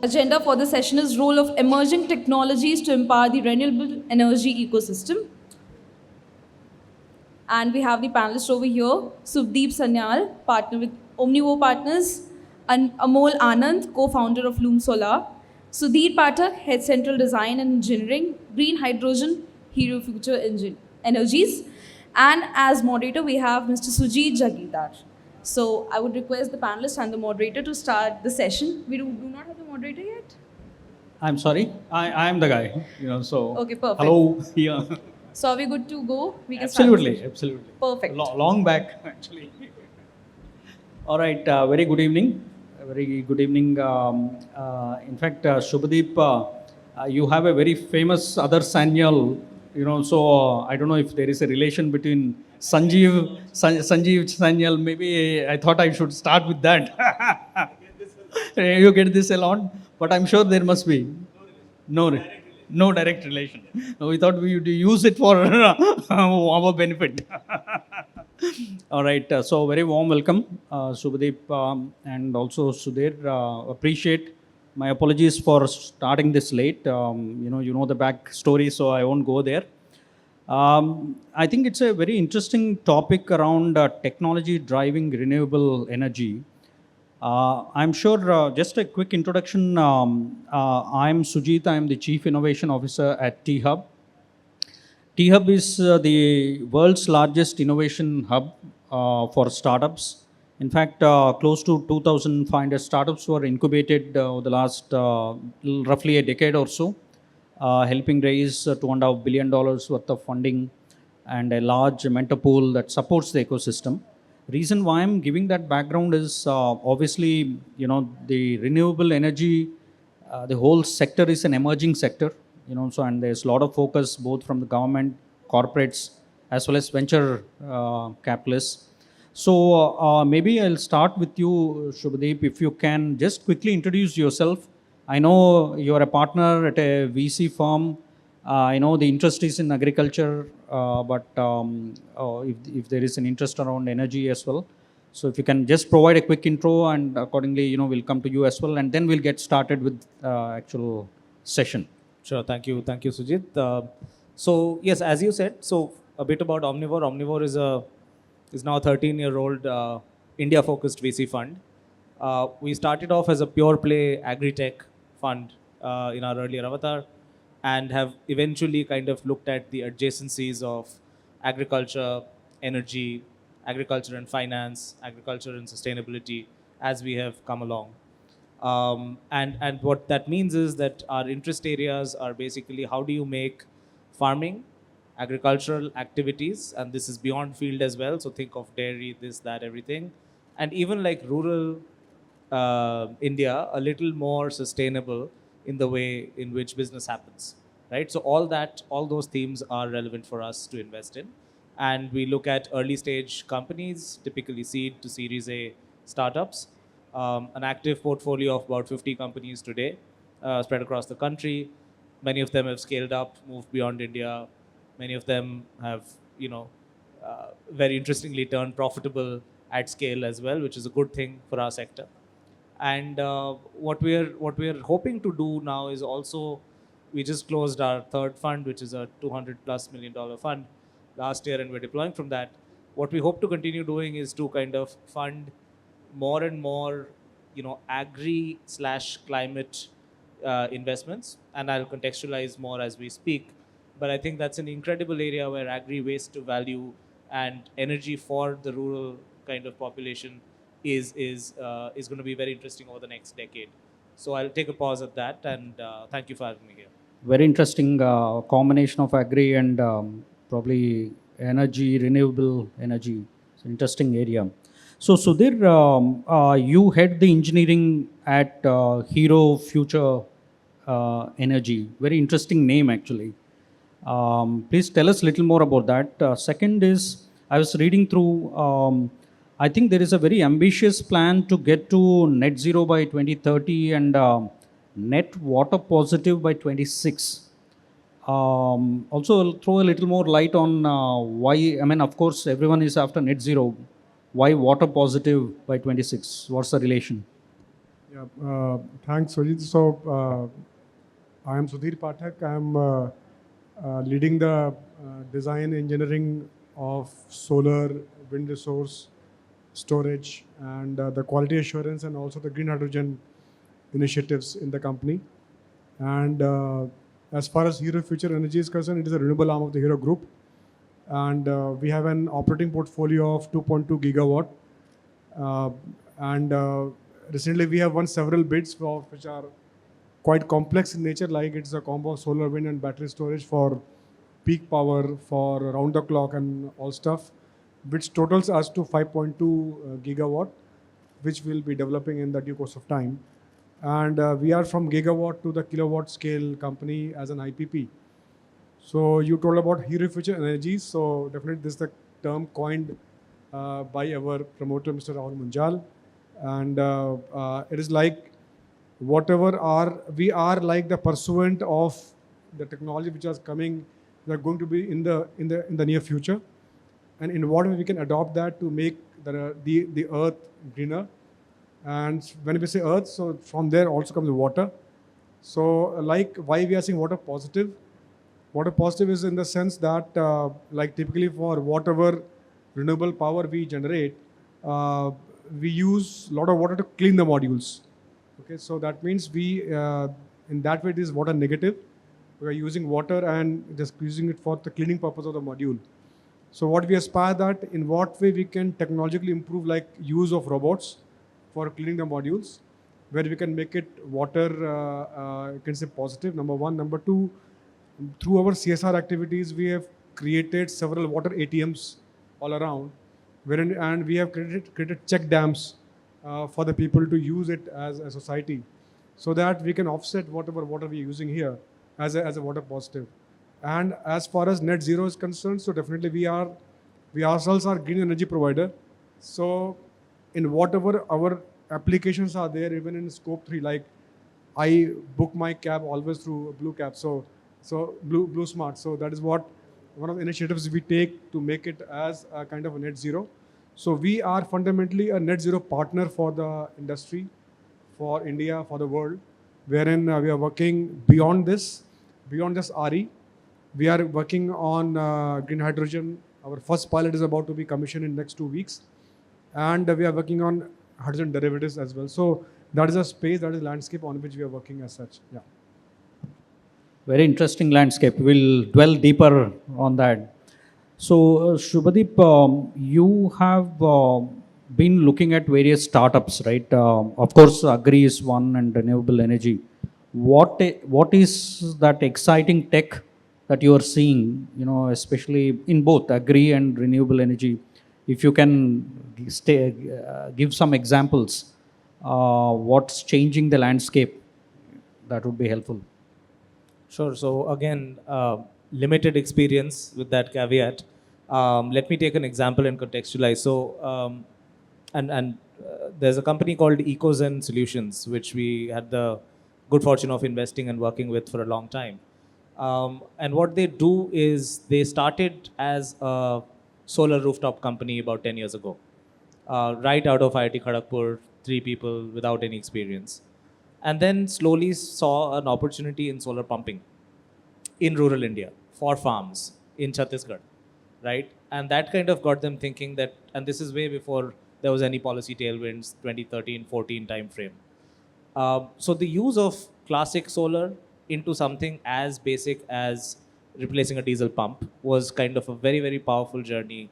agenda for the session is role of emerging technologies to empower the renewable energy ecosystem. And we have the panelists over here, Subdeep Sanyal, partner with Omnivore Partners, and Amol Anand, co-founder of Loom Solar, Sudhir Pathak, head central design and engineering, Green Hydrogen, Hero Future Energies, and as moderator we have Mr. Sujit Jagidar. So I would request the panelists and the moderator to start the session. We do not have the moderator yet. I'm sorry, I am the guy, so. Okay, perfect. Hello, yeah. So are we good to go? We can Absolutely, start. absolutely. Perfect. Long back, actually. All right, very good evening. Very good evening. In fact, Shubhadeep, you have a very famous other Sanyal, so I don't know if there is a relation between Sanjeev Sanyal. Maybe I thought I should start with that. You get this a lot, but I'm sure there must be. No, no direct relation. We thought we would use it for our benefit. All right. So very warm welcome, Subhadeep, and also Sudhir. Appreciate. My apologies for starting this late. You know the back story, so I won't go there. I think it's a very interesting topic around technology driving renewable energy. I'm sure, just a quick introduction. I'm Sujit, I'm the Chief Innovation Officer at T-Hub. T-Hub is the world's largest innovation hub for startups. In fact, close to 2,500 startups were incubated over the last roughly a decade or so, helping raise $2.5 billion worth of funding and a large mentor pool that supports the ecosystem. Reason why I'm giving that background is obviously, the renewable energy, the whole sector is an emerging sector, so and there's a lot of focus both from the government, corporates, as well as venture capitalists. So maybe I'll start with you, Shubhadeep, if you can just quickly introduce yourself. I know you're a partner at a VC firm. I know the interest is in agriculture, but if there is an interest around energy as well. So if you can just provide a quick intro, and accordingly, we'll come to you as well, and then we'll get started with actual session. Sure. Thank you, Sujit. So yes, as you said, so a bit about Omnivore. Omnivore is now a 13-year-old India-focused VC fund. We started off as a pure play agri-tech fund in our earlier avatar, and have eventually kind of looked at the adjacencies of agriculture, energy, agriculture and finance, agriculture and sustainability as we have come along. And what that means is that our interest areas are basically how do you make farming, agricultural activities, and this is beyond field as well, so think of dairy, this, that, everything, and even like rural India, a little more sustainable in the way in which business happens, right? So all those themes are relevant for us to invest in. And we look at early stage companies, typically seed to Series A startups, an active portfolio of about 50 companies today, spread across the country. Many of them have scaled up, moved beyond India. Many of them have, very interestingly turned profitable at scale as well, which is a good thing for our sector. And what we're hoping to do now is also, we just closed our third fund, which is a $200+ million fund last year, and we're deploying from that. What we hope to continue doing is to kind of fund more and more, agri/climate investments, and I'll contextualize more as we speak. But I think that's an incredible area where agri waste to value and energy for the rural kind of population is going to be very interesting over the next decade. So I'll take a pause at that, and thank you for having me here. Very interesting combination of agri and probably energy, renewable energy. It's an interesting area. So Sudhir, you head the engineering at Hero Future Energy. Very interesting name actually. Please tell us a little more about that. Second is, I was reading through, I think there is a very ambitious plan to get to net zero by 2030 and net water positive by 26. Also, throw a little more light on why, of course, everyone is after net zero. Why water positive by 26? What's the relation? Yeah, thanks, Sujit. So, I am Sudhir Pathak. I am leading the design engineering of solar, wind resource, storage, and the quality assurance, and also the green hydrogen initiatives in the company. And as far as Hero Future Energy is concerned, it is a renewable arm of the Hero Group. And we have an operating portfolio of 2.2 gigawatt. Uh, and recently we have won several bids which are quite complex in nature, like it's a combo of solar, wind, and battery storage for peak power, for round the clock, and all stuff, which totals us to 5.2 gigawatt, which we'll be developing in the due course of time. And we are from gigawatt to the kilowatt scale company as an IPP. So you told about Hero Future Energies. So definitely this is the term coined by our promoter, Mr. Rahul Munjal. And it is like we are like the pursuant of the technology which is coming, they are going to be in the near future. And in what way we can adopt that to make the earth greener. And when we say earth, so from there also comes the water. So like why we are saying water positive? Water positive is in the sense that like typically for whatever renewable power we generate, uh, we use a lot of water to clean the modules. Okay, so that means in that way it is water negative. We are using water and just using it for the cleaning purpose of the module. So what we aspire that in what way we can technologically improve like use of robots for cleaning the modules, where we can make it water, you can say positive, number one. Number two, through our CSR activities, we have created several water ATMs all around, and we have created check dams for the people to use it as a society, so that we can offset whatever water we are using here as a water positive. And as far as net zero is concerned, so definitely we ourselves are green energy provider. So in whatever our applications are there, even in scope 3, like I book my cab always through Blue Cab, so Blue Smart. So that is what one of the initiatives we take to make it as a kind of a net zero. So we are fundamentally a net zero partner for the industry, for India, for the world, wherein we are working beyond this, beyond just RE. We are working on green hydrogen. Our first pilot is about to be commissioned in next 2 weeks, and we are working on hydrogen derivatives as well. So that is a space, that is landscape on which we are working as such. Yeah. Very interesting landscape. We'll dwell deeper on that. So, Shubhadeep, you have been looking at various startups, right? Of course, Agri is one and renewable energy. What is that exciting tech that you are seeing, especially in both Agri and renewable energy? If you can give some examples, what's changing the landscape, that would be helpful. Sure. So again, limited experience with that caveat. Let me take an example and contextualize. So, there's a company called EcoZen Solutions, which we had the good fortune of investing and working with for a long time. And what they do is they started as a solar rooftop company about 10 years ago, right out of IIT Kharagpur, 3 people without any experience, and then slowly saw an opportunity in solar pumping in rural India for farms in Chhattisgarh, right? And that kind of got them thinking that, and this is way before there was any policy tailwinds, 2013-14 timeframe. So the use of classic solar into something as basic as replacing a diesel pump was kind of a very, very powerful journey,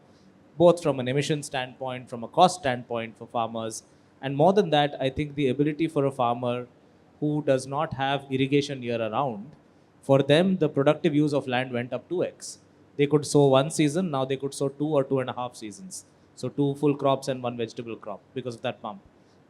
both from an emission standpoint, from a cost standpoint for farmers. And more than that, I think the ability for a farmer who does not have irrigation year around, for them, the productive use of land went up 2x. They could sow one season, now they could sow 2 or 2.5 seasons. So 2 full crops and 1 vegetable crop because of that pump.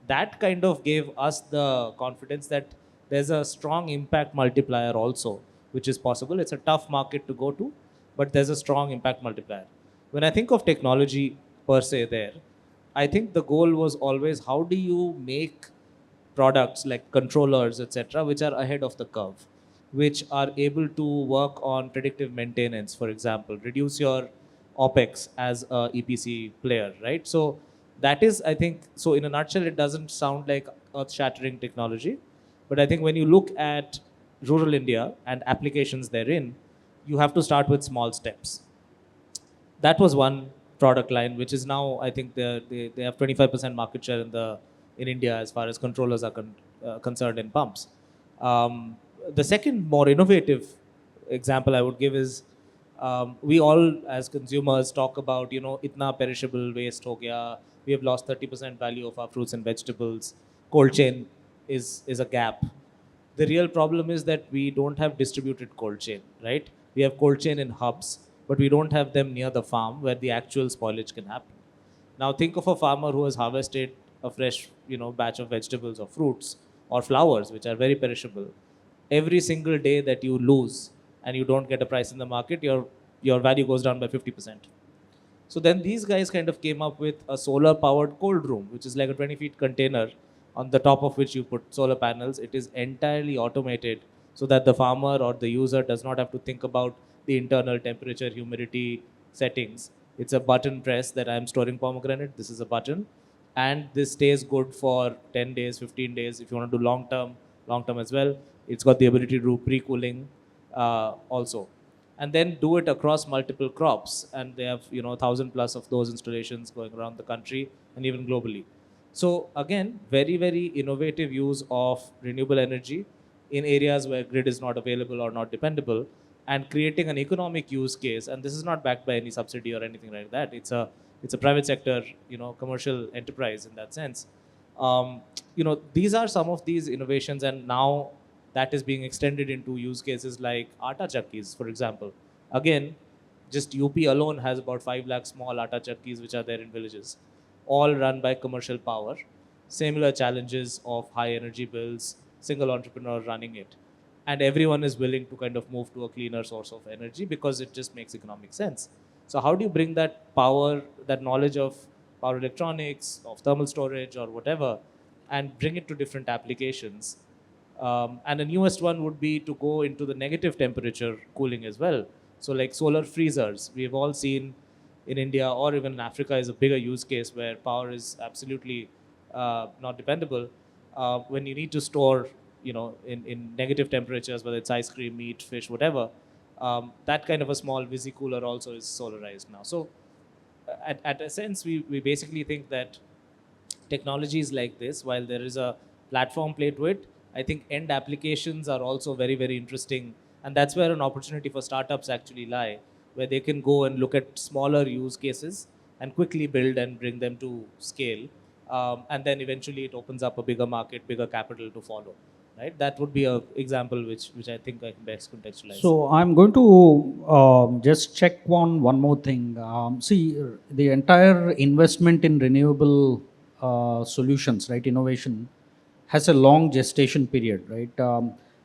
That kind of gave us the confidence that there's a strong impact multiplier also, which is possible. It's a tough market to go to, but there's a strong impact multiplier. When I think of technology per se there, I think the goal was always how do you make products like controllers, etc., which are ahead of the curve, which are able to work on predictive maintenance, for example, reduce your OPEX as a EPC player, right? So that is, I think, so in a nutshell, it doesn't sound like earth-shattering technology. But I think when you look at rural India and applications therein, you have to start with small steps. That was one product line, which is now, I think they have 25% market share in India as far as controllers are concerned in pumps. The second more innovative example I would give is we all as consumers talk about, itna perishable waste ho gaya, we have lost 30% value of our fruits and vegetables, cold chain is a gap. The real problem is that we don't have distributed cold chain, right? We have cold chain in hubs, but we don't have them near the farm where the actual spoilage can happen. Now think of a farmer who has harvested a fresh, batch of vegetables or fruits or flowers, which are very perishable. Every single day that you lose and you don't get a price in the market, your value goes down by 50%. So then these guys kind of came up with a solar powered cold room, which is like a 20 feet container on the top of which you put solar panels. It is entirely automated so that the farmer or the user does not have to think about the internal temperature, humidity settings. It's a button press that I'm storing pomegranate. This is a button. And this stays good for 10 days, 15 days. If you want to do long term as well, it's got the ability to do pre-cooling also, and then do it across multiple crops. And they have 1,000 plus of those installations going around the country and even globally. So again, very, very innovative use of renewable energy in areas where grid is not available or not dependable, and creating an economic use case. And this is not backed by any subsidy or anything like that. It's a private sector, commercial enterprise in that sense. These are some of these innovations, and now that is being extended into use cases like atta chakkis, for example. Again, just UP alone has about 5 lakh small atta chakkis which are there in villages, all run by commercial power. Similar challenges of high energy bills, single entrepreneur running it. And everyone is willing to kind of move to a cleaner source of energy because it just makes economic sense. So how do you bring that power, that knowledge of power electronics, of thermal storage or whatever, and bring it to different applications? And the newest one would be to go into the negative temperature cooling as well. So like solar freezers, we've all seen in India or even in Africa is a bigger use case where power is absolutely not dependable. When you need to store, in negative temperatures, whether it's ice cream, meat, fish, whatever, that kind of a small visi-cooler also is solarized now. So at a sense, we basically think that technologies like this, while there is a platform play to it, I think end applications are also very, very interesting. And that's where an opportunity for startups actually lie, where they can go and look at smaller use cases and quickly build and bring them to scale. And then eventually it opens up a bigger market, bigger capital to follow. Right? That would be an example which I think I can best contextualize. So I'm going to just check on one more thing. See, the entire investment in renewable solutions, right, innovation, has a long gestation period, right?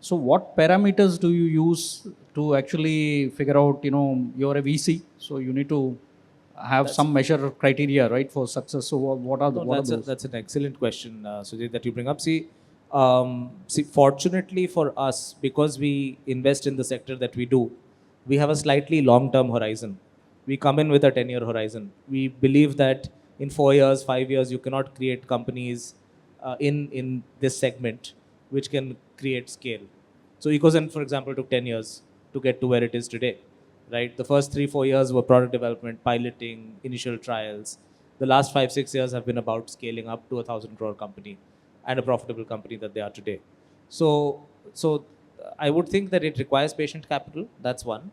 So what parameters do you use to actually figure out, you're a VC, so you need to have some measure criteria, right, for success. So what are those? That's an excellent question, Sujit, that you bring up. See, fortunately for us, because we invest in the sector that we do, we have a slightly long-term horizon. We come in with a 10-year horizon. We believe that in 4 years, 5 years, you cannot create companies in this segment which can create scale. So Ecozen, for example, took 10 years to get to where it is today, right? The first 3-4 years were product development, piloting, initial trials. The last 5-6 years have been about scaling up to 1,000 crore company and a profitable company that they are today. So I would think that it requires patient capital. That's one.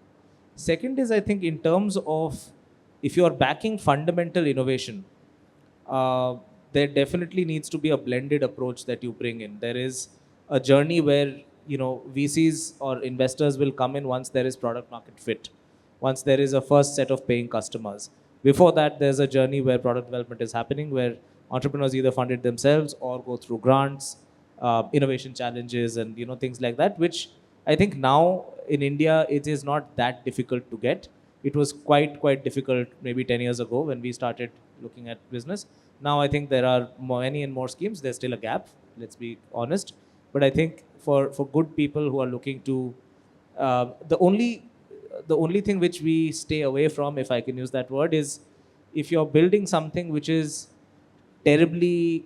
Second is, I think, in terms of if you are backing fundamental innovation, there definitely needs to be a blended approach that you bring in. There is a journey where VCs or investors will come in once there is product market fit, once there is a first set of paying customers. Before that, there's a journey where product development is happening, where entrepreneurs either fund it themselves or go through grants, innovation challenges, and things like that, which I think now in India it is not that difficult to get. It was quite difficult maybe 10 years ago when we started looking at business. Now I think there are many and more schemes. There's still a gap, let's be honest. But I think for good people who are looking to, the only thing which we stay away from, if I can use that word, is if you're building something which is terribly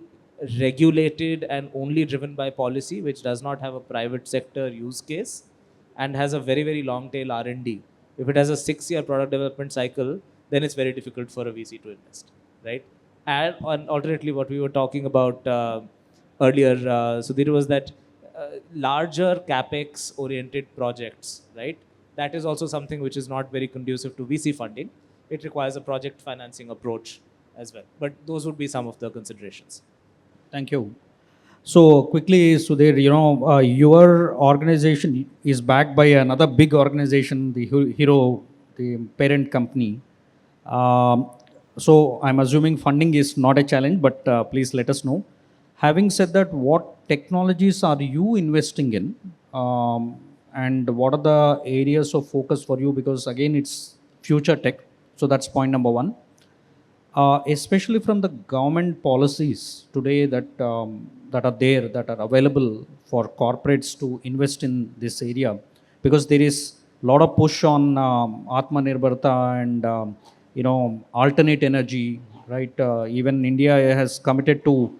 regulated and only driven by policy, which does not have a private sector use case and has a very, very long tail R&D. If it has a 6-year product development cycle, then it's very difficult for a VC to invest, right? And alternately, what we were talking about earlier, Sudhir, was that larger capex oriented projects, right? That is also something which is not very conducive to VC funding. It requires a project financing approach as well. But those would be some of the considerations. Thank you. So quickly, Sudhir, your organization is backed by another big organization, the Hero, the parent company. Um, so I'm assuming funding is not a challenge, but please let us know. Having said that, what technologies are you investing in, and what are the areas of focus for you? Because again, it's future tech. So that's point number one. Especially from the government policies today that are there, that are available for corporates to invest in this area, because there is a lot of push on Atmanirbharta and alternate energy, right? Even India has committed to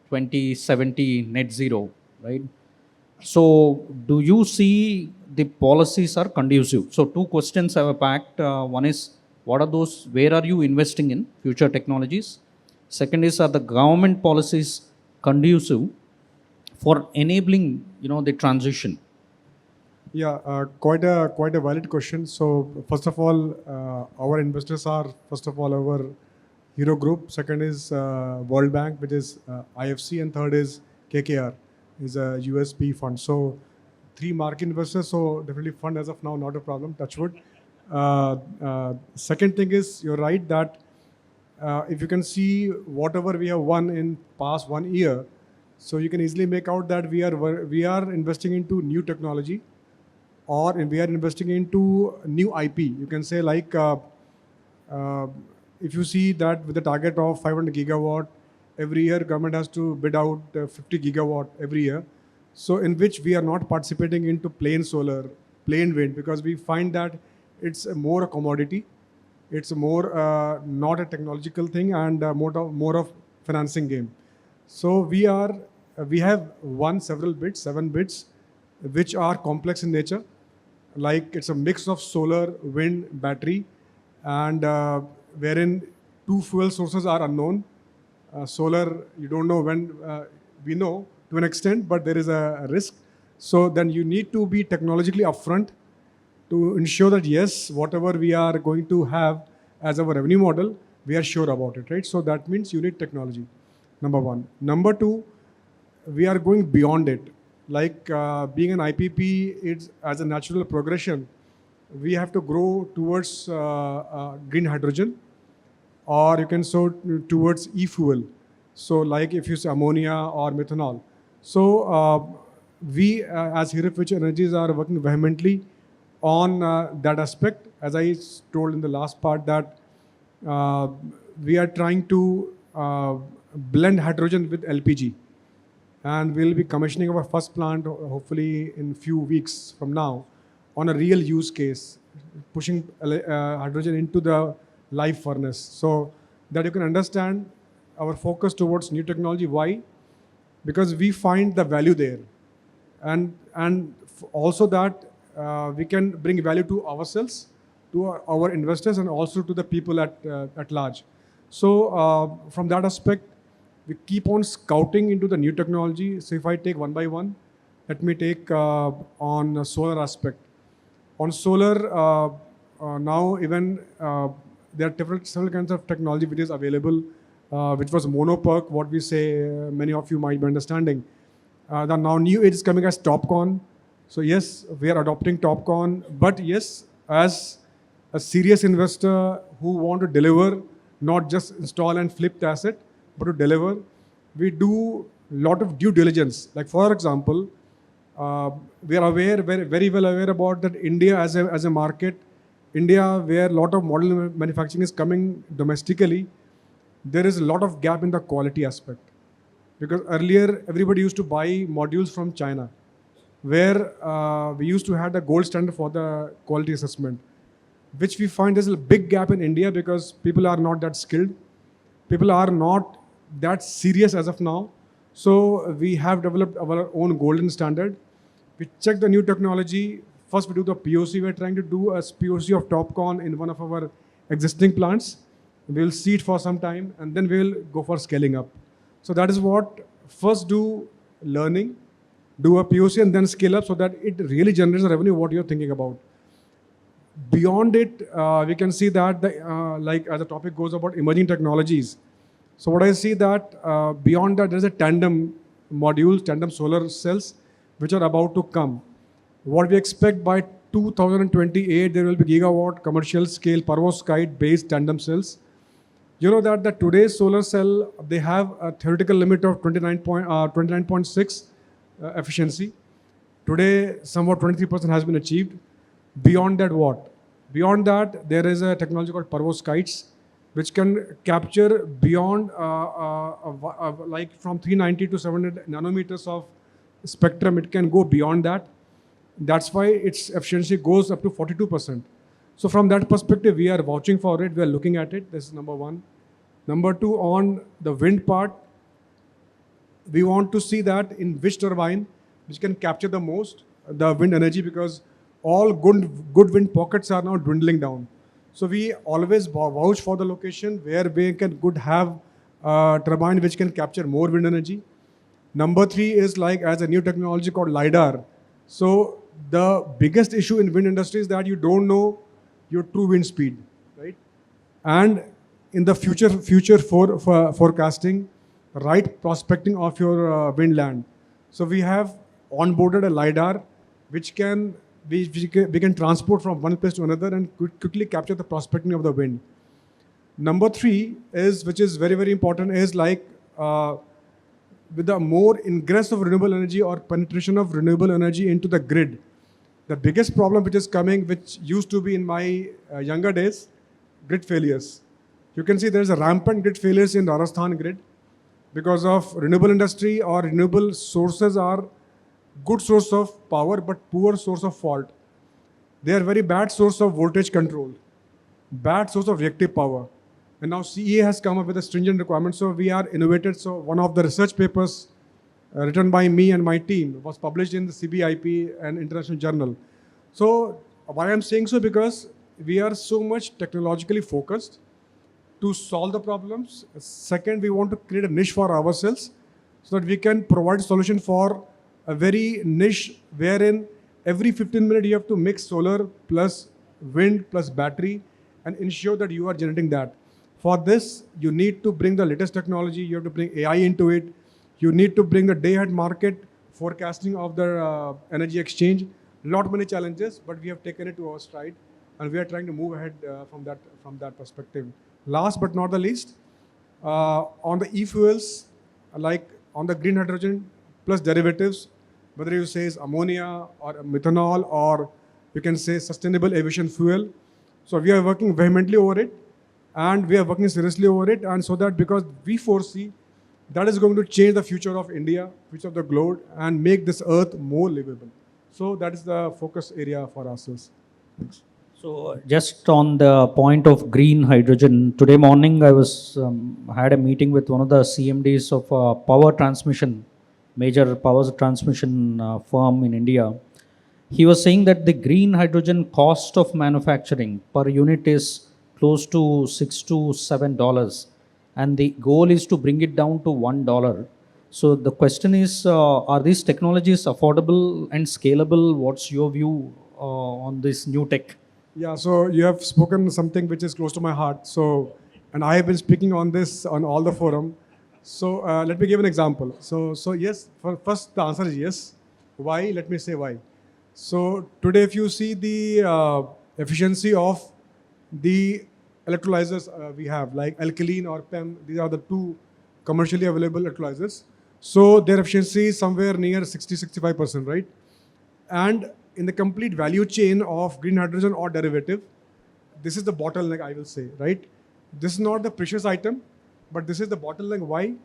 2070 net zero, right? So, do you see the policies are conducive? So, two questions I have packed. One is, what are those? Where are you investing in future technologies? Second is, are the government policies conducive for enabling, the transition? Yeah, quite a valid question. So first of all, our investors are first of all our Hero Group. Second is World Bank, which is IFC, and third is KKR, is a USP fund. So three market investors. So definitely fund as of now not a problem. Touch wood. Second thing is, you're right that if you can see whatever we have won in past 1 year, so you can easily make out that we are investing into new technology, or we are investing into new IP. You can say like if you see that with the target of 500 gigawatt every year, government has to bid out 50 gigawatt every year. So in which we are not participating into plain solar, plain wind, because we find that it's more a commodity. It's more not a technological thing, and more of financing game. So we have won several bids, 7 bids, which are complex in nature. Like it's a mix of solar, wind, battery, and wherein 2 fuel sources are unknown. Solar, you don't know when, we know to an extent, but there is a risk. So then you need to be technologically upfront to ensure that yes, whatever we are going to have as our revenue model, we are sure about it, right? So that means you need technology, number one. Number two, we are going beyond it. Like being an IPP, it's as a natural progression, we have to grow towards green hydrogen, or you can so towards e-fuel. So like if you say ammonia or methanol. So we as Hero Future Energies are working vehemently on that aspect. As I told in the last part that we are trying to blend hydrogen with LPG. And we'll be commissioning our first plant hopefully in few weeks from now on a real use case, pushing hydrogen into the live furnace. So that you can understand our focus towards new technology. Why? Because we find the value there. And also that we can bring value to ourselves, to our investors, and also to the people at large. So from that aspect, we keep on scouting into the new technology. So if I take one by one, let me take on solar aspect. On solar, now even there are several kinds of technology which is available, which was mono-PERC, what we say, many of you might be understanding. The now new age is coming as TOPCon. So yes, we are adopting TOPCon, but yes, as a serious investor who want to deliver, not just install and flip the asset, but to deliver, we do a lot of due diligence. Like for example, we are very well aware about that India as a market, India where a lot of model manufacturing is coming domestically, there is a lot of gap in the quality aspect. Because earlier, everybody used to buy modules from China, where we used to have the gold standard for the quality assessment, which we find there's a big gap in India because people are not that skilled. People are not that serious as of now So we have developed our own golden standard. We check the new technology. First, we do the POC. We're trying to do a POC of TopCon in one of our existing plants. We'll see it for some time, and then we'll go for scaling up. So that is what first do learning, do a POC, and then scale up so that it really generates the revenue what you're thinking about. Beyond it, we can see that like as the topic goes about emerging technologies. So what I see that beyond that, there's a tandem modules, tandem solar cells, which are about to come. What we expect by 2028, there will be gigawatt commercial scale perovskite based tandem cells. You know that the today's solar cell, they have a theoretical limit of 29.6 efficiency. Today, somewhat 23% has been achieved. Beyond that, what? Beyond that, there is a technology called perovskites, which can capture beyond like from 390 to 700 nanometers of spectrum. It can go beyond that. That's why its efficiency goes up to 42%. So from that perspective, we are watching for it. We are looking at it. This is number one. Number two, on the wind part, we want to see that in which turbine, which can capture the most, the wind energy, because all good wind pockets are now dwindling down. So we always vouch for the location where we can have a turbine which can capture more wind energy. Number three is like as a new technology called LiDAR. So the biggest issue in wind industry is that you don't know your true wind speed, right? And in the future for forecasting, right prospecting of your wind land. So we have onboarded a LiDAR which can we can transport from one place to another and quickly capture the prospecting of the wind. Number three is, which is very, very important, is like with the more ingress of renewable energy or penetration of renewable energy into the grid. The biggest problem which is coming, which used to be in my younger days, grid failures. You can see there's a rampant grid failures in Rajasthan grid because of renewable industry or renewable sources are good source of power but poor source of fault. They are very bad source of voltage control, bad source of reactive power. And now CEA has come up with a stringent requirement, so we are innovated. So one of the research papers written by me and my team was published in the CBIP and International Journal. So why I'm saying so, because we are so much technologically focused to solve the problems. Second, we want to create a niche for ourselves so that we can provide a solution for a very niche wherein every 15 minutes you have to mix solar plus wind plus battery and ensure that you are generating that. For this, you need to bring the latest technology, you have to bring AI into it, you need to bring the day-ahead market forecasting of the energy exchange. Lot many challenges, but we have taken it to our stride and we are trying to move ahead from that perspective. Last but not the least, on the e-fuels, like on the green hydrogen plus derivatives, whether you say is ammonia or methanol or you can say sustainable aviation fuel. So we are working vehemently over it and we are working seriously over it, and so that because we foresee that is going to change the future of India, future of the globe, and make this earth more livable. So that is the focus area for ourselves. Thanks. So just on the point of green hydrogen, today morning I was had a meeting with one of the CMDs of power transmission, major power transmission firm in India. He was saying that the green hydrogen cost of manufacturing per unit is close to $6 to $7, and the goal is to bring it down to $1. So the question is, are these technologies affordable and scalable? What's your view on this new tech? Yeah, so you have spoken something which is close to my heart. So, and I have been speaking on this on all the forum. So let me give an example. So yes, first the answer is yes. Why? Let me say why. So today, if you see the efficiency of the electrolyzers we have, like alkaline or PEM, these are the two commercially available electrolyzers. So their efficiency is somewhere near 60-65%, right? And in the complete value chain of green hydrogen or derivative, this is the bottleneck, I will say, right? This is not the precious item, but this is the bottleneck. Why?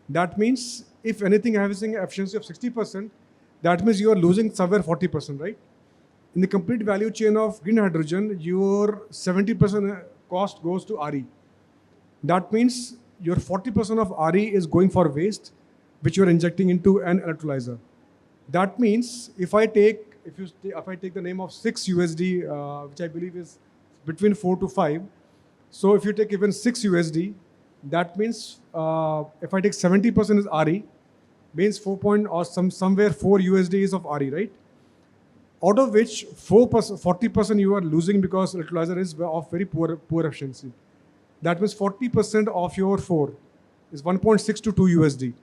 That means if anything having an efficiency of 60%, that means you are losing somewhere 40%, right? In the complete value chain of green hydrogen, your 70% cost goes to RE. That means your 40% of RE is going for waste, which you are injecting into an electrolyzer. That means if I take the name of 6 USD, which I believe is between 4 to 5. So if you take even 6 USD, that means if I take 70% is RE, means 4 point or somewhere 4 USD is of RE, right? Out of which 4%, 40% you are losing because electrolyzer is of very poor efficiency. That means 40% of your 4 is 1.6 to 2 USD.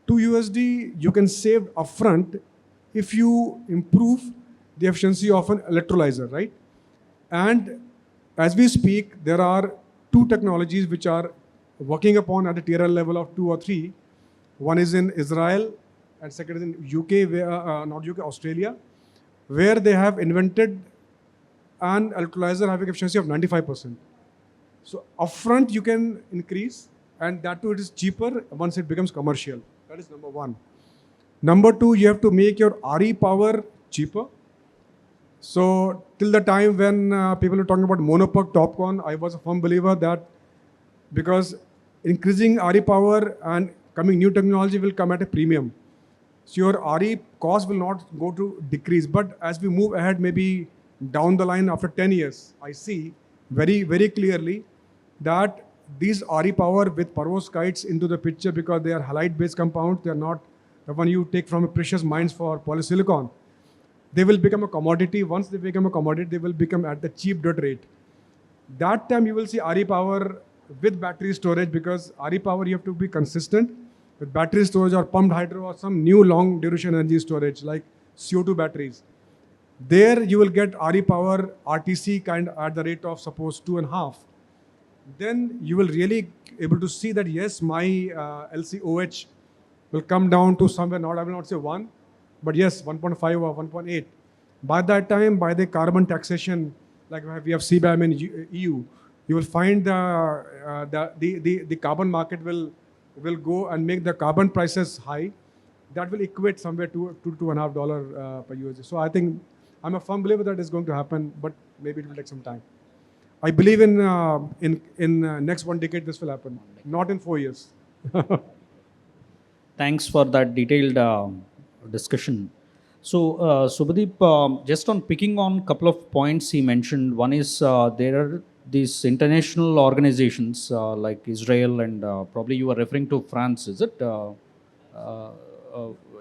2 USD you can save upfront if you improve the efficiency of an electrolyzer, right? And as we speak, there are 2 technologies which are working upon at a tier level of 2 or 3. One is in Israel and second is in UK, not UK, Australia, where they have invented an electrolyzer having efficiency of 95%. So upfront you can increase, and that too it is cheaper once it becomes commercial. That is number one. Number two, you have to make your RE power cheaper. So till the time when people were talking about monopuck TOPCon, I was a firm believer that because increasing RE power and coming new technology will come at a premium. So your RE cost will not go to decrease. But as we move ahead, maybe down the line after 10 years, I see very, very clearly that these RE power with perovskites into the picture because they are halide-based compounds. They are not the one you take from precious mines for polysilicon. They will become a commodity. Once they become a commodity, they will become at the cheap dirt rate. That time you will see RE power with battery storage, because RE power you have to be consistent with battery storage or pumped hydro or some new long duration energy storage like CO2 batteries. There you will get RE power RTC kind at the rate of suppose 2.5. Then you will really able to see that yes, my LCOH will come down to somewhere, not I will not say 1, but yes, 1.5 or 1.8. By that time, by the carbon taxation, like we have CBAM in EU, you will find the carbon market will go and make the carbon prices high. That will equate somewhere to $2.5 per USD. So I think I'm a firm believer that is going to happen, but maybe it will take some time. I believe in next 1 decade this will happen, not in 4 years. Thanks for that detailed discussion. So, Subhadeep, just on picking on a couple of points he mentioned, one is there are these international organizations like Israel and probably you are referring to France, is it?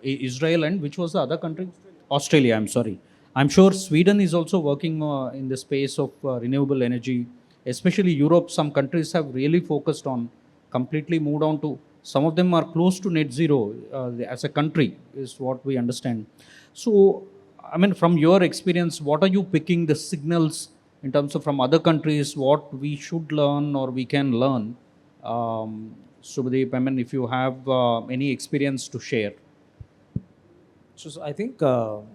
Israel and which was the other country? Australia, I'm sorry. I'm sure Sweden is also working in the space of renewable energy, especially Europe. Some countries have really focused on completely moved on to, some of them are close to net zero as a country, is what we understand. So, I mean, from your experience, what are you picking the signals in terms of from other countries, what we should learn or we can learn? Subhadeep, I mean, if you have any experience to share. So I think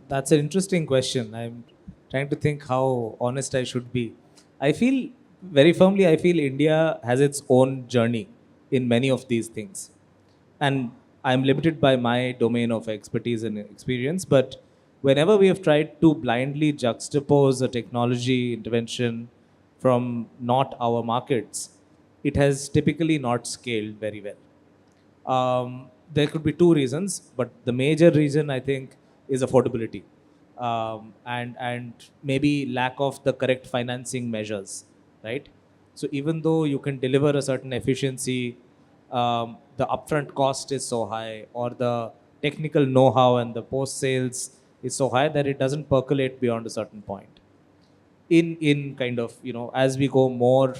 that's an interesting question. I'm trying to think how honest I should be. I feel very firmly, I feel India has its own journey in many of these things. And I'm limited by my domain of expertise and experience, but whenever we have tried to blindly juxtapose a technology intervention from not our markets, it has typically not scaled very well. There could be 2 reasons, but the major reason I think is affordability, and maybe lack of the correct financing measures, right? So even though you can deliver a certain efficiency, the upfront cost is so high, or the technical know-how and the post-sales is so high that it doesn't percolate beyond a certain point. In kind of, as we go more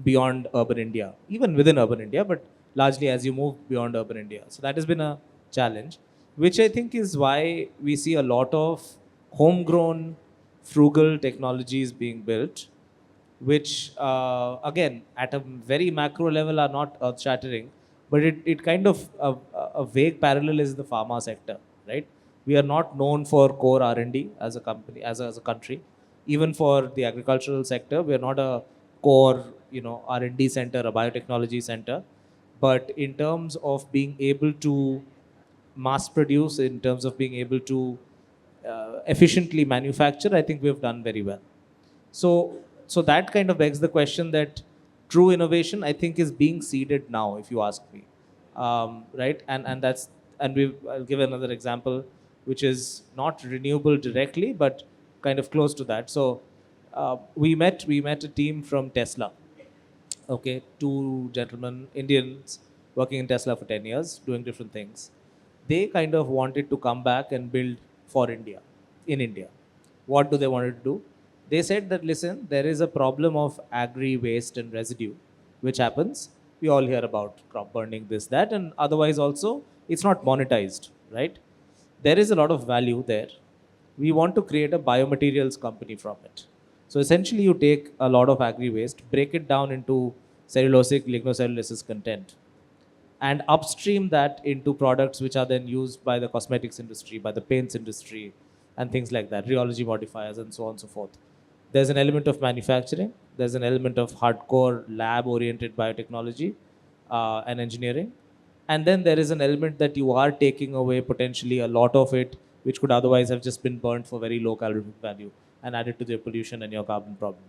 beyond urban India, even within urban India, but largely as you move beyond urban India. So that has been a challenge, which I think is why we see a lot of homegrown, frugal technologies being built, which again, at a very macro level are not earth-shattering, but it kind of, a vague parallel is the pharma sector, right? We are not known for core R&D as a company, as a country. Even for the agricultural sector, we are not a core, R&D center, a biotechnology center. But in terms of being able to mass produce, in terms of being able to efficiently manufacture, I think we've done very well. So that kind of begs the question that true innovation, I think, is being seeded now, if you ask me. right? And I'll give another example, which is not renewable directly, but kind of close to that. So we met a team from Tesla. Okay, two gentlemen, Indians, working in Tesla for 10 years, doing different things. They kind of wanted to come back and build for India, in India. What do they wanted to do? They said that, listen, there is a problem of agri waste and residue, which happens. We all hear about crop burning, this, that, and otherwise also, it's not monetized, right? There is a lot of value there. We want to create a biomaterials company from it. So essentially, you take a lot of agri waste, break it down into cellulosic, lignocellulosic content, and upstream that into products which are then used by the cosmetics industry, by the paints industry, and things like that, rheology modifiers, and so on and so forth. There's an element of manufacturing, there's an element of hardcore lab oriented biotechnology and engineering. And then there is an element that you are taking away potentially a lot of it, which could otherwise have just been burnt for very low calorific value and added to the pollution and your carbon problem.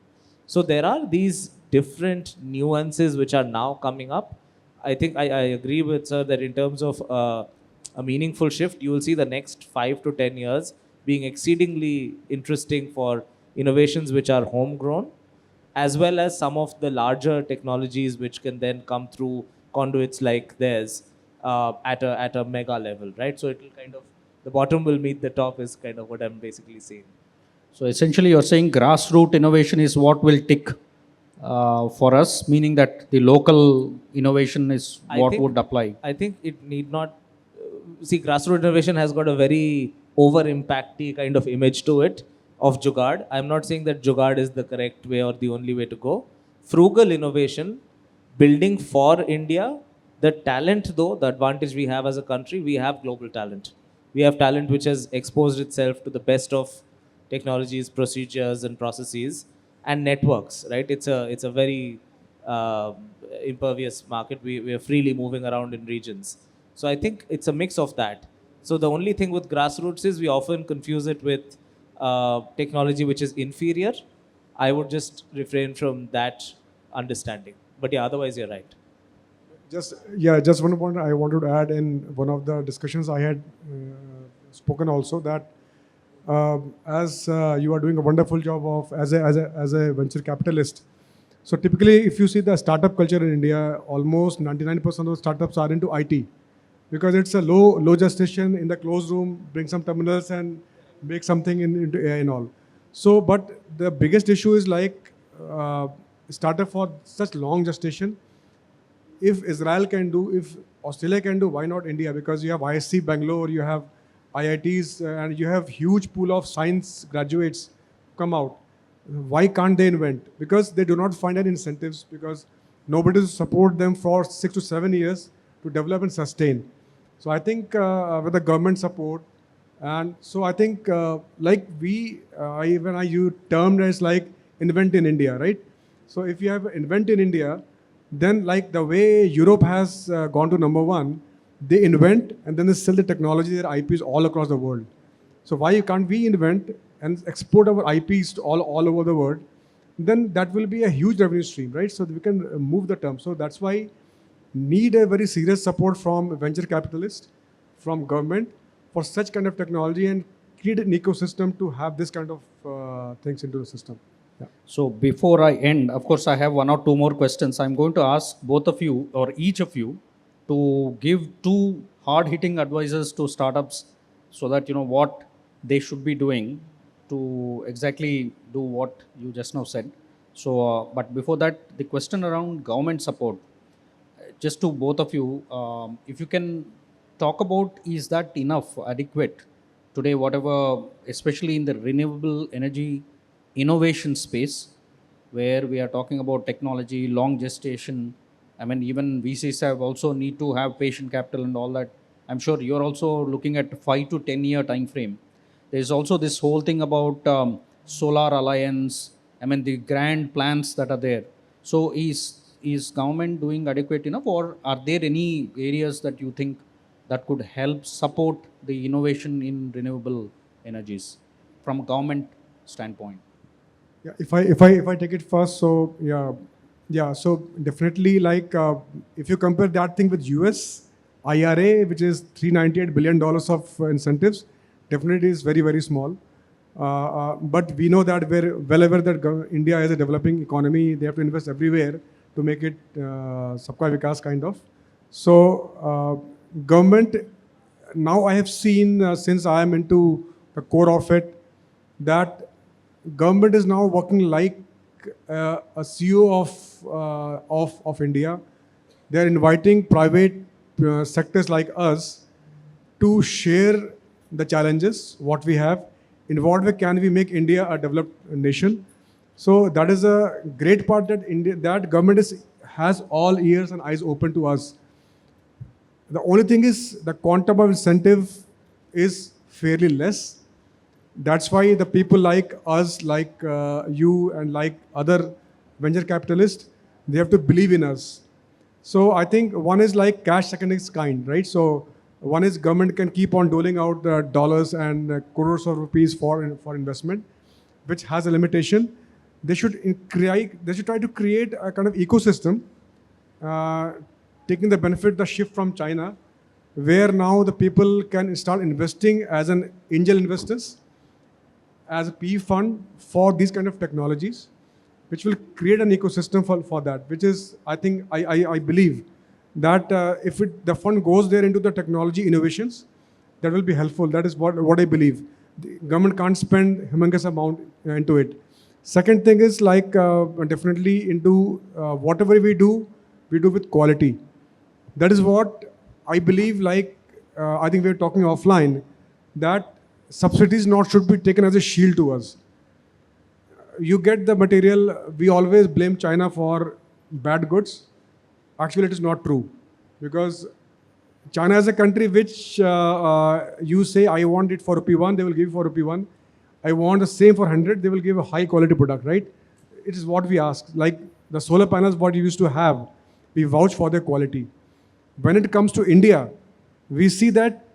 So there are these different nuances which are now coming up. I think I agree with sir that in terms of a meaningful shift, you will see the next 5 to 10 years being exceedingly interesting for innovations which are homegrown, as well as some of the larger technologies which can then come through conduits like theirs at a mega level, right? So it will kind of, the bottom will meet the top is kind of what I'm basically saying. So essentially, you're saying grassroots innovation is what will tick for us, meaning that the local innovation is what would apply. I think it need not. See, grassroots innovation has got a very over impacty kind of image to it of Jugaad. I'm not saying that Jugaad is the correct way or the only way to go. Frugal innovation, building for India, the talent though, the advantage we have as a country, we have global talent. We have talent which has exposed itself to the best of technologies, procedures, and processes, and networks. Right? It's a very impervious market. We are freely moving around in regions. So I think it's a mix of that. So the only thing with grassroots is we often confuse it with technology which is inferior. I would just refrain from that understanding. But yeah, otherwise you're right. Just one point I wanted to add. In one of the discussions I had spoken also that as you are doing a wonderful job of as a venture capitalist. So typically, if you see the startup culture in India, almost 99% of the startups are into IT, because it's a low gestation in the closed room, bring some terminals and make something into AI and all. So, but the biggest issue is like startup for such long gestation. If Israel can do, if Australia can do, why not India? Because you have ISC Bangalore, you have IITs, and you have huge pool of science graduates come out. Why can't they invent? Because they do not find any incentives, because nobody will support them for 6 to 7 years to develop and sustain. So I think with the government support, and so I think like I use termed as like invent in India, right? So if you have invent in India, then like the way Europe has gone to number one, they invent and then they sell the technology, their IPs all across the world. So why can't we invent and export our IPs to all over the world? Then that will be a huge revenue stream, right? So we can move the term. So that's why need a very serious support from venture capitalists, from government for such kind of technology, and create an ecosystem to have this kind of things into the system. Yeah. So before I end, of course, I have one or two more questions. I'm going to ask both of you or each of you to give two hard-hitting advices to startups so that you know what they should be doing to exactly do what you just now said. So, but before that, the question around government support, just to both of you, if you can talk about, is that enough, adequate today, whatever, especially in the renewable energy innovation space, where we are talking about technology, long gestation. I mean, even VCs have also need to have patient capital and all that. I'm sure you're also looking at 5 to 10 year time frame. There's also this whole thing about solar alliance. I mean, the grand plans that are there. So is government doing adequate enough, or are there any areas that you think that could help support the innovation in renewable energies from government standpoint? Yeah, if I take it first, so yeah, so definitely like if you compare that thing with US, IRA, which is $398 billion of incentives, definitely is very, very small. But we know that wherever that India is a developing economy, they have to invest everywhere to make it Sabka Vikas kind of. So government, now I have seen since I am into the core of it, that government is now working like a CEO of India. They are inviting private sectors like us to share the challenges, what we have, in what way can we make India a developed nation. So that is a great part that India, that government has all ears and eyes open to us. The only thing is the quantum of incentive is fairly less. That's why the people like us, like you, and like other venture capitalists, they have to believe in us. So I think one is like cash, second is kind, right? So one is government can keep on doling out dollars and crores of rupees for investment, which has a limitation. They should try to create a kind of ecosystem, uh, taking the benefit, the shift from China, where now the people can start investing as an angel investors, as a PE fund for these kind of technologies, which will create an ecosystem for that, which is, I think, I believe that if the fund goes there into the technology innovations, that will be helpful. That is what I believe. The government can't spend humongous amount into it. Second thing is like definitely into whatever we do with quality. That is what I believe, like, I think we are talking offline, that subsidies not should be taken as a shield to us. You get the material, we always blame China for bad goods. Actually, it is not true. Because China is a country which you say, I want it for rupee 1, they will give you for rupee 1. I want the same for 100, they will give a high quality product, right? It is what we ask. Like the solar panels, what you used to have, we vouch for their quality. When it comes to India, we see that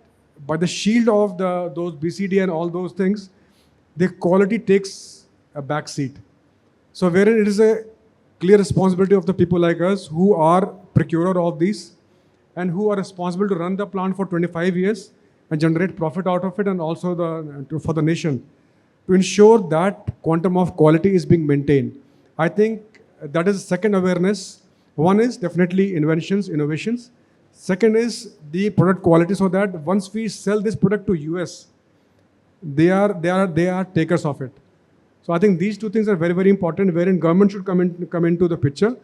by the shield of those BCD and all those things, the quality takes a back seat. So wherein it is a clear responsibility of the people like us who are procurer of these and who are responsible to run the plant for 25 years and generate profit out of it, and also for the nation, to ensure that quantum of quality is being maintained. I think that is the second awareness. One is definitely inventions, innovations. Second is the product quality, so that once we sell this product to US, they are takers of it. So I think these two things are very, very important, wherein government should come into the picture.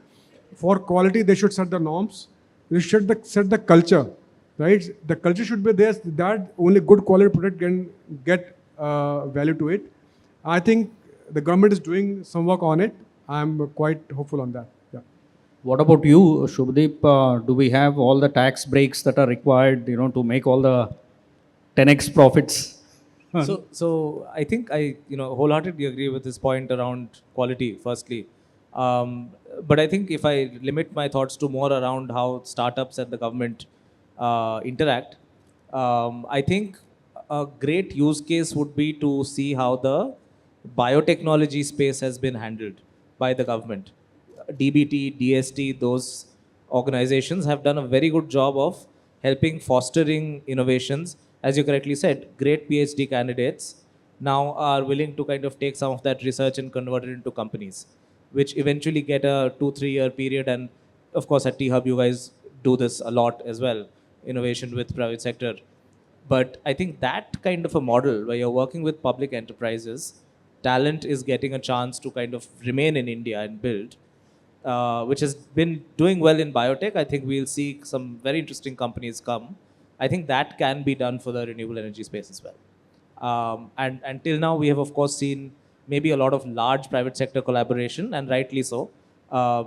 For quality, they should set the norms. They should set the culture, right? The culture should be there that only good quality product can get value to it. I think the government is doing some work on it. I'm quite hopeful on that. Yeah. What about you, Shubhadeep? Do we have all the tax breaks that are required, to make all the 10x profits? So I think I wholeheartedly agree with this point around quality. Firstly, but I think if I limit my thoughts to more around how startups and the government interact, I think a great use case would be to see how the biotechnology space has been handled by the government. DBT, DST, those organizations have done a very good job of helping fostering innovations. As you correctly said, great PhD candidates now are willing to kind of take some of that research and convert it into companies, which eventually get a 2-3 year period. And of course, at T-Hub, you guys do this a lot as well, innovation with private sector. But I think that kind of a model where you're working with public enterprises, talent is getting a chance to kind of remain in India and build, which has been doing well in biotech. I think we'll see some very interesting companies come. I think that can be done for the renewable energy space as well. And until now, we have, of course, seen maybe a lot of large private sector collaboration, and rightly so,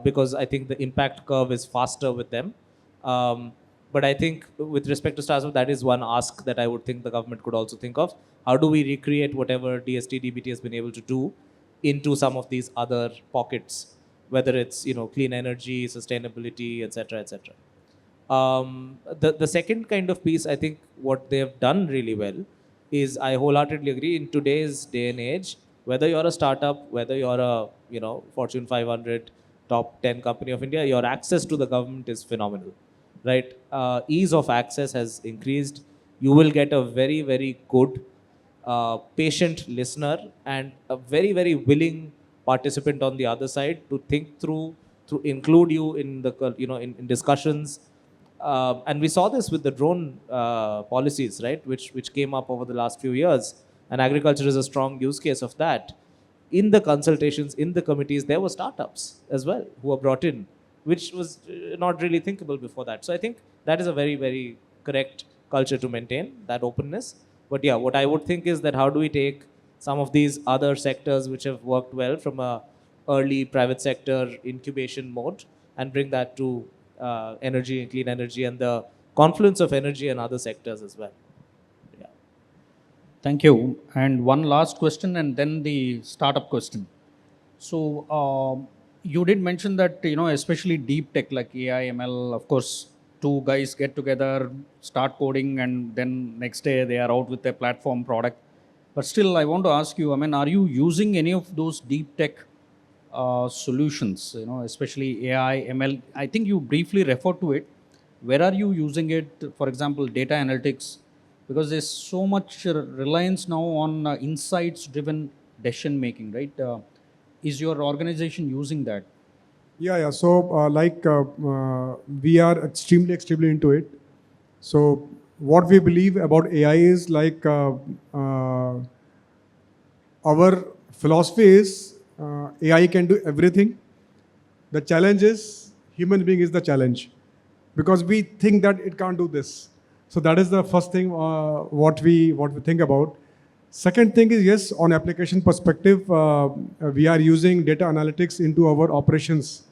because I think the impact curve is faster with them. But I think with respect to startups, that is one ask that I would think the government could also think of. How do we recreate whatever DST, DBT has been able to do into some of these other pockets, whether it's clean energy, sustainability, etc., etc. The second kind of piece, I think what they have done really well is, I wholeheartedly agree, in today's day and age, whether you're a startup, whether you're a Fortune 500 top 10 company of India, your access to the government is phenomenal, right? Ease of access has increased. You will get a very, very good patient listener and a very, very willing participant on the other side to think through, to include you in the, in discussions. And we saw this with the drone policies, right, which came up over the last few years. And agriculture is a strong use case of that. In the consultations, in the committees, there were startups as well who were brought in, which was not really thinkable before that. So I think that is a very, very correct culture to maintain, that openness. But yeah, what I would think is that how do we take some of these other sectors which have worked well from a early private sector incubation mode and bring that to energy, clean energy, and the confluence of energy and other sectors as well. Yeah. Thank you. And one last question, and then the startup question. So you did mention that, especially deep tech like AI, ML, of course, two guys get together, start coding, and then next day they are out with a platform product. But still, I want to ask you, I mean, are you using any of those deep tech solutions, especially AI, ML? I think you briefly referred to it. Where are you using it? For example, data analytics, because there's so much reliance now on insights driven decision making, right? Is your organization using that? Yeah. So, we are extremely into it. So, what we believe about AI is our philosophy is AI can do everything. The challenge is human being is the challenge, because we think that it can't do this. So that is the first thing what we think about. Second thing is, yes, on application perspective, we are using data analytics into our operations,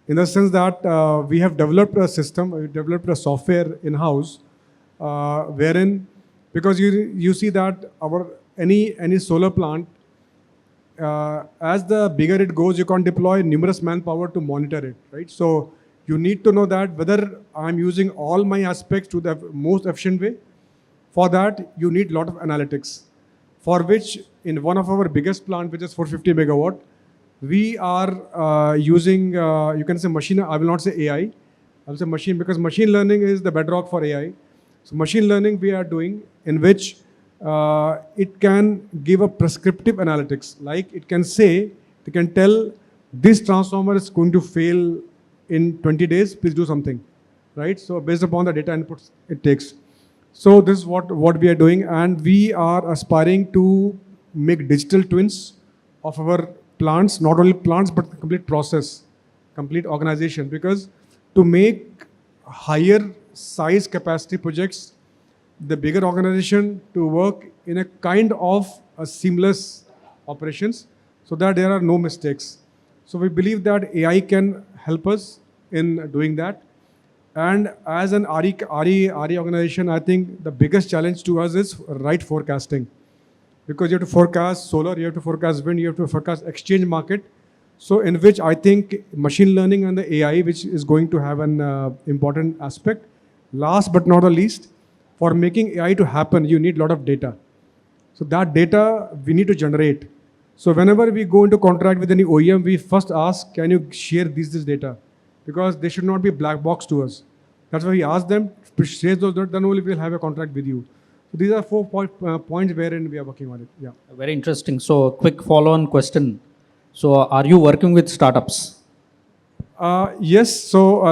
in the sense that we have developed a system, we developed a software in-house, wherein, because you see that any solar plant, as the bigger it goes, you can't deploy numerous manpower to monitor it, right? So you need to know that whether I'm using all my aspects to the most efficient way. For that, you need a lot of analytics, for which in one of our biggest plant, which is 450 megawatt, we are using, you can say machine, I will not say AI, I will say machine, because machine learning is the bedrock for AI. So machine learning we are doing, in which it can give a prescriptive analytics. Like it can say, it can tell this transformer is going to fail in 20 days, please do something, right? So based upon the data inputs it takes. So this is what we are doing, and we are aspiring to make digital twins of our plants, not only plants, but the complete process, complete organization. Because to make higher size capacity projects, the bigger organization to work in a kind of a seamless operations, so that there are no mistakes. So we believe that AI can help us in doing that. And as an RE organization, I think the biggest challenge to us is right forecasting. Because you have to forecast solar, you have to forecast wind, you have to forecast exchange market. So in which I think machine learning and the AI, which is going to have an important aspect. Last but not the least, for making AI to happen, you need a lot of data. So that data we need to generate. So whenever we go into contract with any OEM, we first ask, can you share this data? Because they should not be black box to us. That's why we ask them to share those data, then only we'll have a contract with you. So these are 4 points wherein we are working on it. Yeah. Very interesting. So, a quick follow-on question. So, are you working with startups? Yes. So,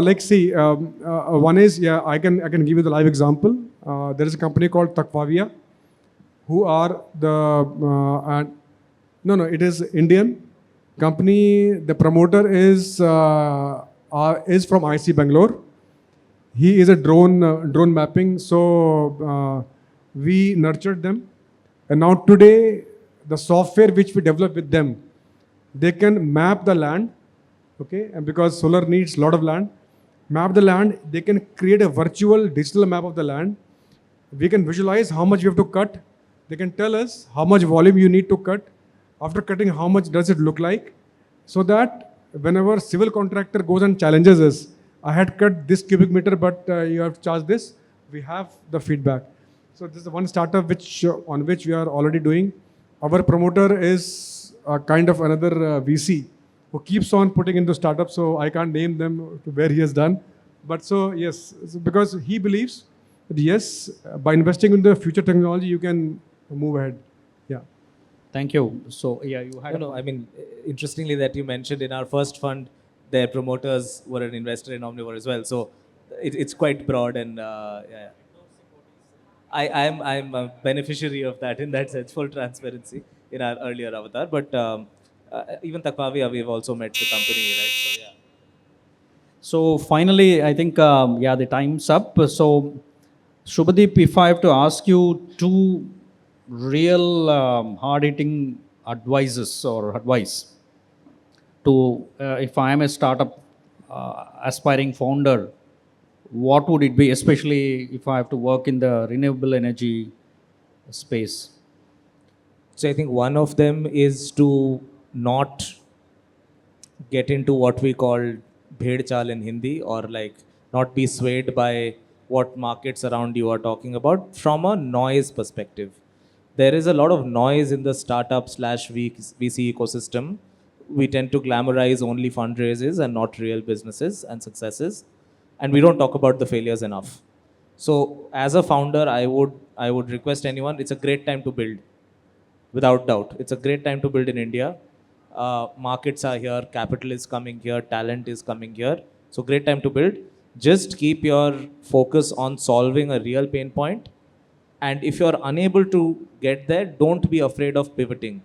one is, I can give you the live example. There is a company called Takvavia, who are it is Indian company. The promoter is from IC Bangalore. He is a drone mapping. So we nurtured them, and now today the software which we develop with them, they can map the land. Okay, and because solar needs a lot of land, map the land. They can create a virtual digital map of the land. We can visualize how much you have to cut. They can tell us how much volume you need to cut. After cutting, how much does it look like? So that whenever civil contractor goes and challenges us, I had cut this cubic meter, but you have to charge this, we have the feedback. So this is one startup on which we are already doing. Our promoter is kind of another VC who keeps on putting into startups, so I can't name them to where he has done. But so yes, because he believes that yes, by investing in the future technology, you can move ahead. Yeah. Thank you. So yeah, you had. No, I mean, interestingly, that you mentioned in our first fund, their promoters were an investor in Omnivore as well. So it's quite broad, and yeah. I'm a beneficiary of that in that sense, full transparency in our earlier avatar. But even Takvavia, we've also met the company, right? So yeah. So finally, I think yeah, the time's up. So Shubhadeep, if I have to ask you two real hard-hitting advices or advice to if I am a startup aspiring founder, what would it be? Especially if I have to work in the renewable energy space. So I think one of them is to not get into what we call bhed chal in Hindi, or like not be swayed by what markets around you are talking about from a noise perspective. There is a lot of noise in the startup slash VC ecosystem. We tend to glamorize only fundraisers and not real businesses and successes, and we don't talk about the failures enough. So as a founder, I would request anyone. It's a great time to build, without doubt. It's a great time to build in India. Markets are here, capital is coming here, talent is coming here. So great time to build. Just keep your focus on solving a real pain point. And if you're unable to get there, don't be afraid of pivoting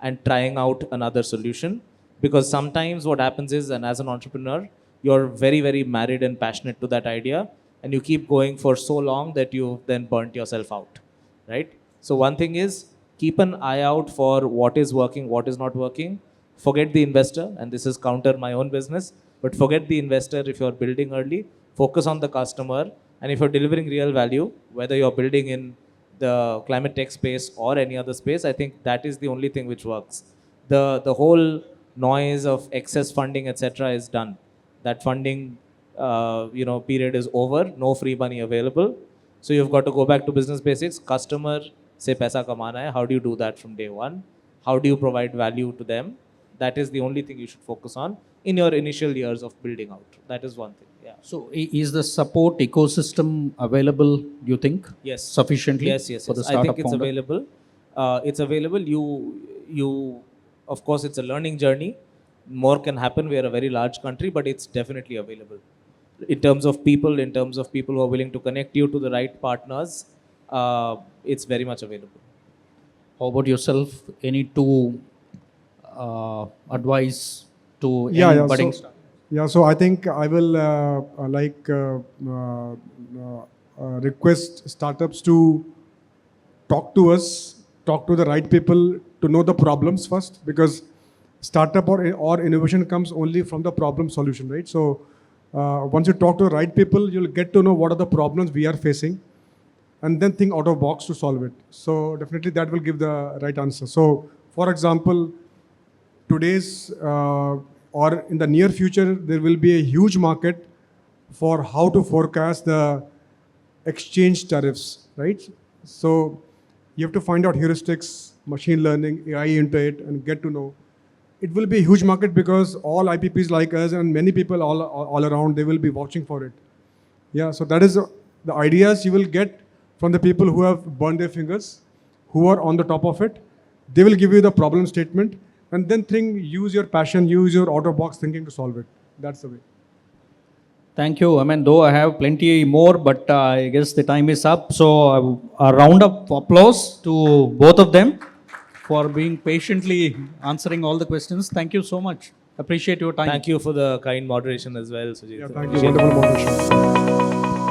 and trying out another solution. Because sometimes what happens is, and as an entrepreneur, you're very, very married and passionate to that idea. And you keep going for so long that you've then burnt yourself out, right? So one thing is, keep an eye out for what is working, what is not working. Forget the investor, and this is counter my own business, but forget the investor if you're building early. Focus on the customer, and if you're delivering real value, whether you're building in the climate tech space or any other space, I think that is the only thing which works. The whole noise of excess funding, etc., is done. That funding period is over. No free money available. So you've got to go back to business basics. Customer से पैसा कमाना है. How do you do that from day one? How do you provide value to them? That is the only thing you should focus on in your initial years of building out. That is one thing. Yeah. So is the support ecosystem available, do you think? Yes. Sufficiently Yes. for the I startup think it's founder? available. It's available. You, of course, it's a learning journey. More can happen. We are a very large country, but it's definitely available. In terms of people who are willing to connect you to the right partners, it's very much available. How about yourself? Any two advice to Yeah, any yeah. budding So, startup? yeah, so I think I will request startups to talk to us, talk to the right people to know the problems first, because startup or innovation comes only from the problem solution, right? So once you talk to the right people, you'll get to know what are the problems we are facing, and then think out of box to solve it. So definitely that will give the right answer. So for example, today's or in the near future, there will be a huge market for how to forecast the exchange tariffs, right? So you have to find out heuristics, machine learning, AI into it, and get to know. It will be a huge market because all IPPs like us and many people all around, they will be watching for it. Yeah, so that is the ideas you will get from the people who have burned their fingers, who are on the top of it. They will give you the problem statement, and then use your passion, use your out-of-box thinking to solve it. That's the way. Thank you. I mean, though I have plenty more, but I guess the time is up. So a round of applause to both of them for being patiently answering all the questions. Thank you so much. Appreciate your time. Thank you for the kind moderation as well, Sujit. Yeah, thank you. Wonderful moderation.